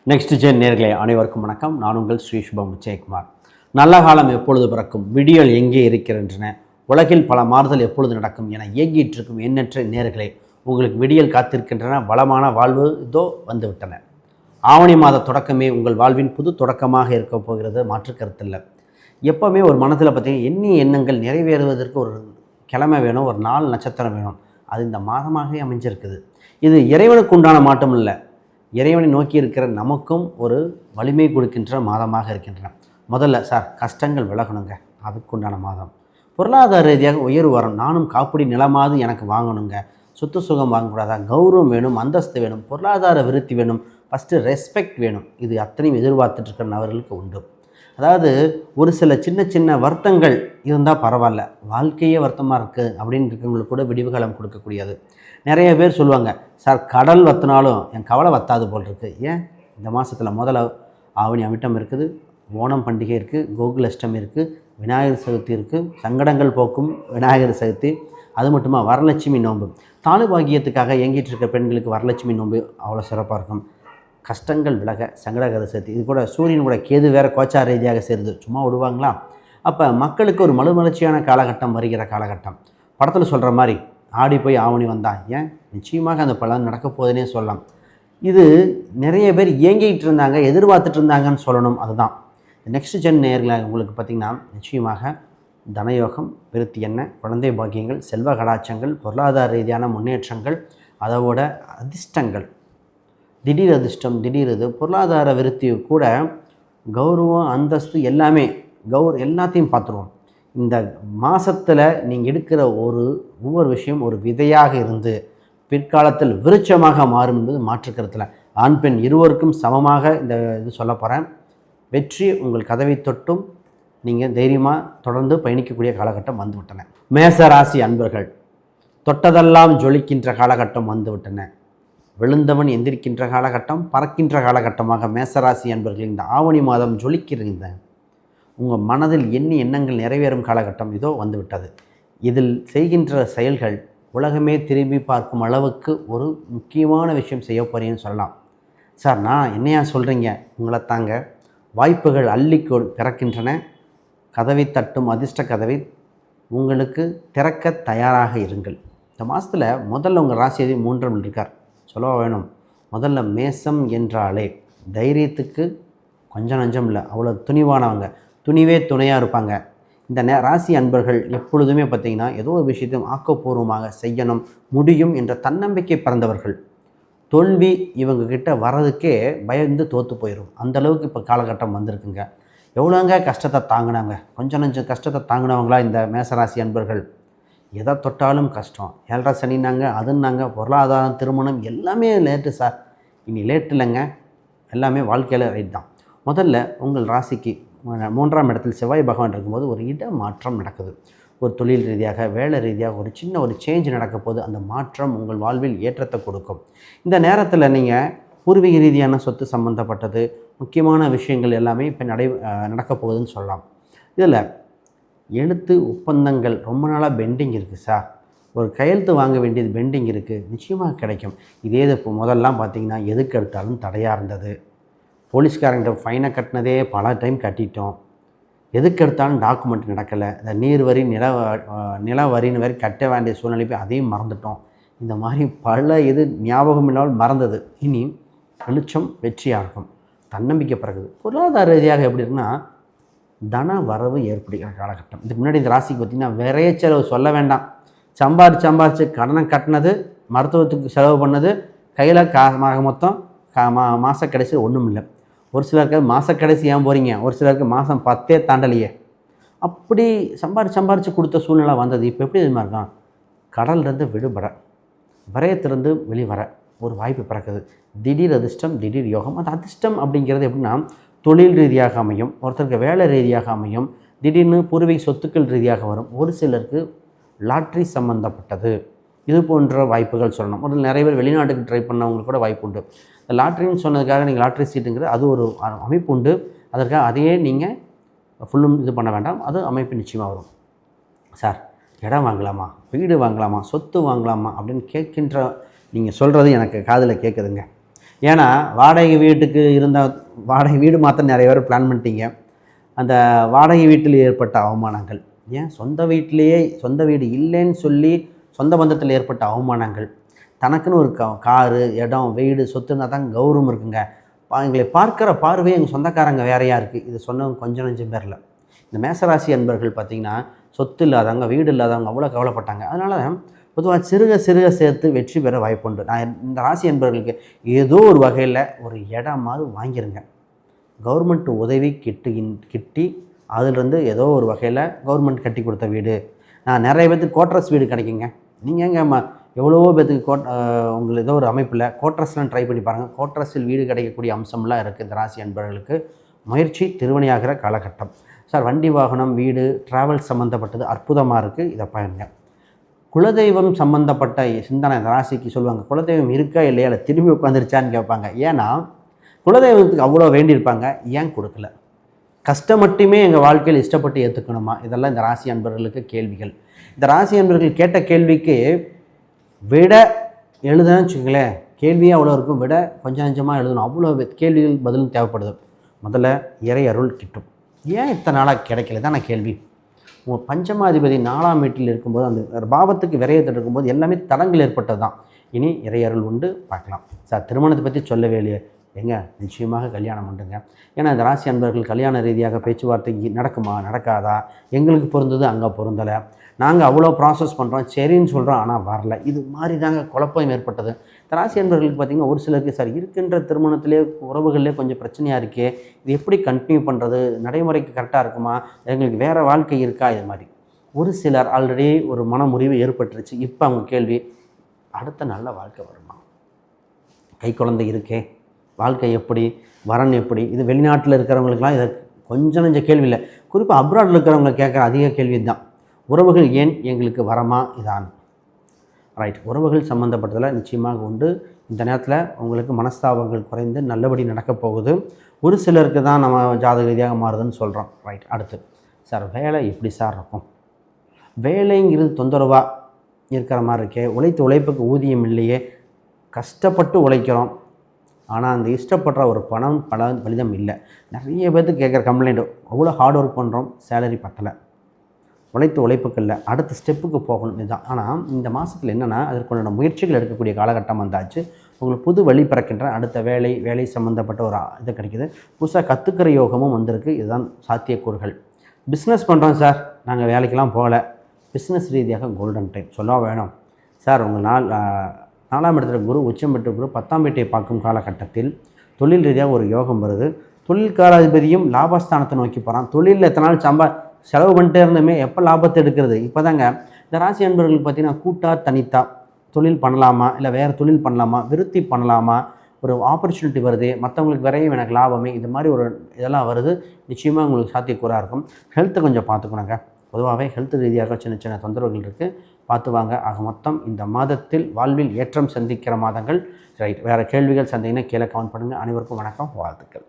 Next gen நேர்களே அனைவருக்கும் வணக்கம். நான் உங்கள் ஸ்ரீ சுபம் விஜயகுமார். நல்ல காலம் எப்பொழுது பிறக்கும், விடியல் எங்கே இருக்கின்றன, உலகில் பல மாறுதல் எப்பொழுது நடக்கும் என இயங்கிட்டு இருக்கும் எண்ணற்ற நேர்களே, உங்களுக்கு விடியல் காத்திருக்கின்றன. வளமான வாழ்வு இதோ வந்துவிட்டன. ஆவணி மாத தொடக்கமே உங்கள் வாழ்வின் புது தொடக்கமாக இருக்க போகிறது, மாற்று கருத்தில்லை. எப்போவுமே ஒரு மனதில் பார்த்தீங்கன்னா எண்ணிய எண்ணங்கள் நிறைவேறுவதற்கு ஒரு கிழமை வேணும், ஒரு நாள் நட்சத்திரம் வேணும். அது இந்த மாதமாகவே அமைஞ்சிருக்குது. இது இறைவனுக்கு உண்டான மாற்றம் இல்லை, இறைவனை நோக்கி இருக்கிற நமக்கும் ஒரு வலிமை கொடுக்கின்ற மாதமாக இருக்கின்றன. முதல்ல சார் கஷ்டங்கள் விலகணுங்க, அதுக்குண்டான மாதம். பொருளாதார ரீதியாக உயர்வு வரும். நானும் காப்பீடு நிலமாவது எனக்கு வாங்கணுங்க, சொத்து சுகம் வாங்கக்கூடாதா, கௌரவம் வேணும், அந்தஸ்து வேணும், பொருளாதார விருத்தி வேணும், ஃபஸ்ட்டு ரெஸ்பெக்ட் வேணும். இது அத்தனையும் எதிர்பார்த்துட்டு இருக்கிற நபர்களுக்கு உண்டு. அதாவது ஒரு சில சின்ன சின்ன வருத்தங்கள் இருந்தால் பரவாயில்ல, வாழ்க்கையே வருத்தமாக இருக்குது அப்படின்னு இருக்கவங்களுக்கு கூட விடிவுகாலம் கொடுக்கக்கூடியது. நிறைய பேர் சொல்லுவாங்க, சார் கடல் வத்தினாலும் என் கவலை வத்தாது போல் இருக்குது. ஏன் இந்த மாதத்தில் முதல்ல ஆவணி அவிட்டம் இருக்குது, ஓணம் பண்டிகை இருக்குது, கோகுலஷ்டமி இருக்குது, விநாயகர் சதுர்த்தி இருக்குது, சங்கடங்கள் போக்கும் விநாயகர் சதுர்த்தி, அது மட்டுமா வரலட்சுமி நோன்பு. தானுபாகியத்துக்காக இயங்கிட்டு இருக்க பெண்களுக்கு வரலட்சுமி நோன்பு அவ்வளோ சிறப்பாக இருக்கும். கஷ்டங்கள் விலக சங்கடகர சதுர்த்தி. இது கூட சூரியன் கூட கேது வேறு கோச்சார ரீதியாக சேருது, சும்மா விடுவாங்களா? அப்போ மக்களுக்கு ஒரு மறுமலர்ச்சியான காலகட்டம் வருகிற காலகட்டம். படத்தில் சொல்கிற மாதிரி ஆடி போய் ஆவணி வந்தான், ஏன் நிச்சயமாக அந்த பலன் நடக்க போகுதுன்னே சொல்லலாம். இது நிறைய பேர் இயங்கிட்டு இருந்தாங்க, எதிர்பார்த்துட்டு இருந்தாங்கன்னு சொல்லணும். அதுதான் நெக்ஸ்ட் ஜென் நேயர்களாக உங்களுக்கு பார்த்திங்கன்னா நிச்சயமாக தனயோகம், விருத்தி என்ன, குழந்தை பாக்கியங்கள், செல்வ கடாட்சங்கள், பொருளாதார ரீதியான முன்னேற்றங்கள், அதோட அதிர்ஷ்டங்கள், திடீர் அதிர்ஷ்டம், திடீர் இது பொருளாதார விருத்தி கூட, கௌரவம், அந்தஸ்து எல்லாமே எல்லாத்தையும் பார்த்துருவோம். இந்த மாதத்தில் நீங்கள் எடுக்கிற ஒவ்வொரு விஷயம் ஒரு விதையாக இருந்து பிற்காலத்தில் விருட்சமாக மாறும் என்பது மாற்றுக்கருத்தில். ஆண் பெண் இருவருக்கும் சமமாக இந்த இது சொல்ல போகிறேன். வெற்றி உங்கள் கதவை தொட்டும் நீங்கள் தைரியமாக தொடர்ந்து பயணிக்கக்கூடிய காலகட்டம் வந்துவிட்டன. மேச ராசி அன்பர்கள், தொட்டதெல்லாம் ஜொலிக்கின்ற காலகட்டம் வந்துவிட்டன. விழுந்தவன் எந்திரிக்கின்ற காலகட்டம், பறக்கின்ற காலகட்டமாக மேசராசி அன்பர்கள் இந்த ஆவணி மாதம் ஜொலிக்கிறீங்க. உங்கள் மனதில் எண்ணி எண்ணங்கள் நிறைவேறும் காலகட்டம் இதோ வந்துவிட்டது. இதில் செய்கின்ற செயல்கள் உலகமே திரும்பி பார்க்கும் அளவுக்கு ஒரு முக்கியமான விஷயம் செய்ய போகிறீங்கன்னு சொல்லலாம். சார் நான் என்னையா சொல்கிறீங்க, உங்களை தாங்க வாய்ப்புகள் அள்ளி பிறக்கின்றன. கதவை தட்டும் அதிர்ஷ்ட கதவை உங்களுக்கு திறக்க தயாராக இருங்கள். இந்த மாதத்தில் முதல்ல உங்கள் ராசியதி 3ஆம் இருக்கார், சொல்ல வேணும். முதல்ல மேசம் என்றாலே தைரியத்துக்கு கொஞ்சம் நஞ்சம் இல்லை, அவ்வளோ துணிவானவங்க, துணிவே துணையாக இருப்பாங்க. இந்த ராசி அன்பர்கள் எப்பொழுதுமே பார்த்திங்கன்னா ஏதோ ஒரு விஷயத்தையும் ஆக்கப்பூர்வமாக செய்யணும், முடியும் என்ற தன்னம்பிக்கை பிறந்தவர்கள். தோல்வி இவங்கக்கிட்ட வர்றதுக்கே பயந்து தோற்று போயிடும், அந்தளவுக்கு இப்போ காலகட்டம் வந்திருக்குங்க. எவ்வளோங்க கஷ்டத்தை தாங்கினாங்க, கொஞ்சம் நஞ்சம் கஷ்டத்தை தாங்கினவங்களா இந்த மேசராசி அன்பர்கள். எதை தொட்டாலும் கஷ்டம், 7.5 சனினாங்க, அதுன்னாங்க, பொருளாதாரம், திருமணம் எல்லாமே லேட்டு சார். இனி லேட்டு இல்லைங்க, எல்லாமே வாழ்க்கையில் ரைட் தான். முதல்ல உங்கள் ராசிக்கு 3ஆம் இடத்தில் செவ்வாய் பகவான் இருக்கும்போது ஒரு இட மாற்றம் நடக்குது. ஒரு தொழில் ரீதியாக, வேலை ரீதியாக ஒரு சின்ன ஒரு சேஞ்ச் நடக்க போது அந்த மாற்றம் உங்கள் வாழ்வில் ஏற்றத்தை கொடுக்கும். இந்த நேரத்தில் நீங்கள் பூர்வீக ரீதியான சொத்து சம்மந்தப்பட்டது முக்கியமான விஷயங்கள் எல்லாமே இப்போ நடக்க போகுதுன்னு சொல்லலாம். இதில் எழுத்து ஒப்பந்தங்கள் ரொம்ப நாளாக பெண்டிங் இருக்குது சார், ஒரு கையெழுத்து வாங்க வேண்டியது பெண்டிங் இருக்குது, நிச்சயமாக கிடைக்கும். இதே இது இப்போ முதல்லாம் பார்த்திங்கன்னா எதுக்கு எடுத்தாலும் தடையாக இருந்தது. போலீஸ்காரங்கிட்ட ஃபைனை கட்டினதே பல டைம் கட்டிட்டோம், எதுக்கு எடுத்தாலும் டாக்குமெண்ட் நடக்கலை. இந்த நீர் வரி, நில வரின்னு வரி கட்ட வேண்டிய சூழ்நிலை போய் அதையும் மறந்துட்டோம். இந்த மாதிரி பல இது ஞாபகம் இல்லாமல் மறந்தது. இனி வெளிச்சம் வெற்றியாக இருக்கும், தன்னம்பிக்கை பிறகுது. பொருளாதார ரீதியாக எப்படி இருக்குன்னா தன வரவு ஏற்படுகிற காலகட்டம். இதுக்கு முன்னாடி இந்த ராசிக்கு பார்த்திங்கன்னா விரைய செலவு சொல்ல வேண்டாம். சம்பாரித்து கடனை கட்டினது, மருத்துவத்துக்கு செலவு பண்ணது, கையில் மொத்தம் மாத கடைசியில் ஒன்றும் இல்லை. ஒரு சிலருக்கு மாத கடைசி ஏன் போகிறீங்க, ஒரு சிலருக்கு மாதம் 10 தாண்டலையே. அப்படி சம்பாரித்து கொடுத்த சூழ்நிலை வந்தது. இப்போ எப்படி இது மாதிரி தான் கடல்லேருந்து விடுபட, விரயத்திலிருந்து வெளிவர ஒரு வாய்ப்பு பிறக்குது. திடீர் அதிர்ஷ்டம், திடீர் யோகம். அந்த அதிர்ஷ்டம் அப்படிங்கிறது எப்படின்னா தொழில் ரீதியாக அமையும், ஒருத்தருக்கு வேலை ரீதியாக அமையும், திடீர்னு பூர்வீக சொத்துக்கள் ரீதியாக வரும். ஒரு சிலருக்கு லாட்ரி சம்மந்தப்பட்டது, இது போன்ற வாய்ப்புகள் சொல்லணும். முதல்ல நிறைய பேர் வெளிநாட்டுக்கு ட்ரை பண்ணவங்களுக்கு கூட வாய்ப்பு உண்டு. இந்த லாட்ரின்னு சொன்னதுக்காக நீங்கள் லாட்ரி சீட்டுங்கிறது அது ஒரு அமைப்பு உண்டு. அதற்காக அதையே நீங்கள் ஃபுல்லும் இது பண்ண வேண்டாம், அது அமைப்பு நிச்சயமாக வரும். சார் இடம் வாங்கலாமா, வீடு வாங்கலாமா, சொத்து வாங்கலாமா அப்படின்னு கேட்கின்ற நீங்கள் சொல்கிறது எனக்கு காதில் கேட்குதுங்க. ஏன்னா வாடகை வீட்டுக்கு வாடகை வீடு மாற்ற நிறைய பேர் பிளான் பண்ணிட்டீங்க. அந்த வாடகை வீட்டில் ஏற்பட்ட அவமானங்கள், ஏன் சொந்த வீடு இல்லைன்னு சொல்லி சொந்த பந்தத்தில் ஏற்பட்ட அவமானங்கள், தனக்குன்னு ஒரு காரு, இடம், வீடு, சொத்து இருந்தால் தான் கௌரவம் இருக்குங்க. எங்களை பார்க்குற பார்வையே எங்கள் சொந்தக்காரங்க வேறையாக இருக்குது. இது சொன்னவங்க கொஞ்சம் நஞ்சம் பேரில். இந்த மேசராசி அன்பர்கள் பார்த்திங்கன்னா சொத்து இல்லாதவங்க, வீடு இல்லாதவங்க அவ்வளோ கவலைப்பட்டாங்க. அதனால் பொதுவாக சிறுக சேர்த்து வெற்றி பெற வாய்ப்புண்டு. நான் இந்த ராசி அன்பர்களுக்கு ஏதோ ஒரு வகையில் ஒரு இடமாவது வாங்கிருங்க. கவர்மெண்ட் உதவி கிட்டி அதிலிருந்து ஏதோ ஒரு வகையில் கவர்மெண்ட் கட்டி கொடுத்த வீடு. நான் நிறைய பேர்த்துக்கு கோட்ரஸ் வீடு கிடைக்குங்க. நீங்கள் எங்கே எவ்வளவோ பேர்த்துக்கு உங்களுக்கு ஏதோ ஒரு அமைப்பில் கோட்ரஸ்லாம் ட்ரை பண்ணி பாருங்கள். கோட்ரஸில் வீடு கிடைக்கக்கூடிய அம்சம்லாம் இருக்குது. இந்த ராசி அன்பர்களுக்கு முயற்சி திருவினையாகிற காலகட்டம். சார் வண்டி வாகனம், வீடு, ட்ராவல் சம்மந்தப்பட்டது அற்புதமாக இருக்குது. இதை பாருங்க. குலதெய்வம் சம்மந்தப்பட்ட சிந்தனை இந்த ராசிக்கு சொல்லுவாங்க. குலதெய்வம் இருக்கா இல்லையா, இல்லை திரும்பி உட்காந்துருச்சான்னு கேட்பாங்க. ஏன்னா குலதெய்வத்துக்கு அவ்வளோ வேண்டியிருப்பாங்க, ஏன் கொடுக்கல? கஷ்டம் மட்டுமே எங்கள் வாழ்க்கையில் இஷ்டப்பட்டு ஏற்றுக்கணுமா? இதெல்லாம் இந்த ராசி அன்பர்களுக்கு கேள்விகள். இந்த ராசி அன்பர்கள் கேட்ட கேள்விக்கு விட எழுதுன்னு வச்சுக்கங்களேன். கேள்வியே அவ்வளோ இருக்கும், விட கொஞ்சம் கொஞ்சமாக எழுதணும். அவ்வளோ கேள்விகள் பதிலும் தேவைப்படுது. முதல்ல இறை அருள் கிட்டும். ஏன் இத்தனை நாளாக கிடைக்கல தான் நான் கேள்வி. உங்கள் பஞ்சமாதிபதி 4ஆம் வீட்டில் இருக்கும்போது, அந்த பாவத்துக்கு விரயத்தில் இருக்கும்போது எல்லாமே தடங்கள் ஏற்பட்டது தான். இனி இறை அருள் உண்டு, பார்க்கலாம். சார் திருமணத்தை பற்றி சொல்லவே இல்லையே. நிச்சயமாக கல்யாணம் உண்டுங்க. ஏன்னா இந்த ராசி அன்பர்கள் கல்யாண ரீதியாக பேச்சுவார்த்தை நடக்குமா நடக்காதா, எங்களுக்கு பொருந்தது அங்கே பொருந்தலை, நாங்கள் அவ்வளோ ப்ராசஸ் பண்ணுறோம், சரின்னு சொல்கிறோம், ஆனால் வரல. இது மாதிரி தாங்க குழப்பம் ஏற்பட்டது. இந்த ராசி அன்பர்களுக்கு பார்த்திங்கன்னா ஒரு சிலருக்கு சார் இருக்கின்ற திருமணத்திலே உறவுகளிலே கொஞ்சம் பிரச்சனையாக இருக்கே, இது எப்படி கண்டினியூ பண்ணுறது, நடைமுறைக்கு கரெக்டாக இருக்குமா, எங்களுக்கு வேறு வாழ்க்கை இருக்கா, இது மாதிரி ஒரு சிலர் ஆல்ரெடி ஒரு மனமுறிவு ஏற்பட்டுருச்சு. இப்போ அவங்க கேள்வி, அடுத்த நல்ல வாழ்க்கை வருமா, கை குழந்தை இருக்கே, வாழ்க்கை எப்படி, வரன் எப்படி? இது வெளிநாட்டில் இருக்கிறவங்களுக்குலாம் இதை கொஞ்சம் நெஞ்ச கேள்வி இல்லை. குறிப்பாக அப்ராடில் இருக்கிறவங்க கேட்குற அதிக கேள்வி தான், உறவுகள் ஏன் எங்களுக்கு வரமா இதான். ரைட், உறவுகள் சம்மந்தப்பட்டதில் நிச்சயமாக உண்டு. இந்த நேரத்தில் உங்களுக்கு மனஸ்தாபங்கள் குறைந்து நல்லபடி நடக்கப் போகுது. ஒரு சிலருக்கு தான் நம்ம ஜாதக ரீதியாக மாறுதுன்னு சொல்கிறோம். ரைட், அடுத்து சார் வேலை எப்படி சார் இருக்கும்? வேலைங்கிறது தொந்தரவாக இருக்கிற மாதிரி இருக்கே, உழைப்புக்கு ஊதியம் இல்லையே, கஷ்டப்பட்டு உழைக்கிறோம், ஆனால் அந்த இஷ்டப்படுற ஒரு பலிதம் இல்லை. நிறைய பேர்த்துக்கு கேட்குற கம்ப்ளைண்ட், அவ்வளோ ஹார்ட் ஒர்க் பண்ணுறோம், சேலரி பத்தலை, உழைப்புக்கு இல்லை, அடுத்த ஸ்டெப்புக்கு போகணும், இதுதான். ஆனால் இந்த மாதத்தில் என்னென்னா அதற்குண்டான முயற்சிகள் எடுக்கக்கூடிய காலகட்டம் வந்தாச்சு. உங்களுக்கு புது வழி பிறக்கின்ற அடுத்த வேலை சம்மந்தப்பட்ட ஒரு இது கிடைக்கிது. புதுசாக கற்றுக்கிற யோகமும் வந்திருக்கு. இதுதான் சாத்தியக்கூறுகள். பிஸ்னஸ் பண்ணுறோம் சார், நாங்கள் வேலைக்கெல்லாம் போகலை, பிஸ்னஸ் ரீதியாக கோல்டன் டைம் சொல்ல வேணும் சார். உங்கள் 4ஆம் இடத்துல குரு, உச்சம் பெற்ற குரு 10ஆம் வீட்டை பார்க்கும் காலகட்டத்தில் தொழில் ரீதியாக ஒரு யோகம் வருது. தொழில்காராதிபதியும் லாபஸ்தானத்தை நோக்கி போகிறான். தொழிலில் எத்தனை நாள் செலவு பண்ணிட்டே இருந்தோமே, எப்போ லாபத்தை எடுக்கிறது? இப்போ தாங்க இந்த ராசி அன்பர்களுக்கு பார்த்திங்கன்னா கூட்டா தனித்தா தொழில் பண்ணலாமா, இல்லை வேறு தொழில் பண்ணலாமா, விருத்தி பண்ணலாமா, ஒரு ஆப்பர்ச்சுனிட்டி வருது, மற்றவங்களுக்கு வரையும் எனக்கு லாபமே, இது மாதிரி ஒரு இதெல்லாம் வருது. நிச்சயமாக உங்களுக்கு சாத்தியக்கூறாக இருக்கும். ஹெல்த்தை கொஞ்சம் பார்த்துக்கணுங்க. பொதுவாகவே ஹெல்த் ரீதியாக சின்ன தொந்தரவுகள் இருக்குது, பார்த்து வாங்க. ஆக மொத்தம் இந்த மாதத்தில் வாழ்வில் ஏற்றம் சந்திக்கிற மாதங்கள். ரைட், வேறு கேள்விகள் சந்தேகம்னா கீழே கமெண்ட் பண்ணுங்கள். அனைவருக்கும் வணக்கம், வாழ்த்துக்கள்.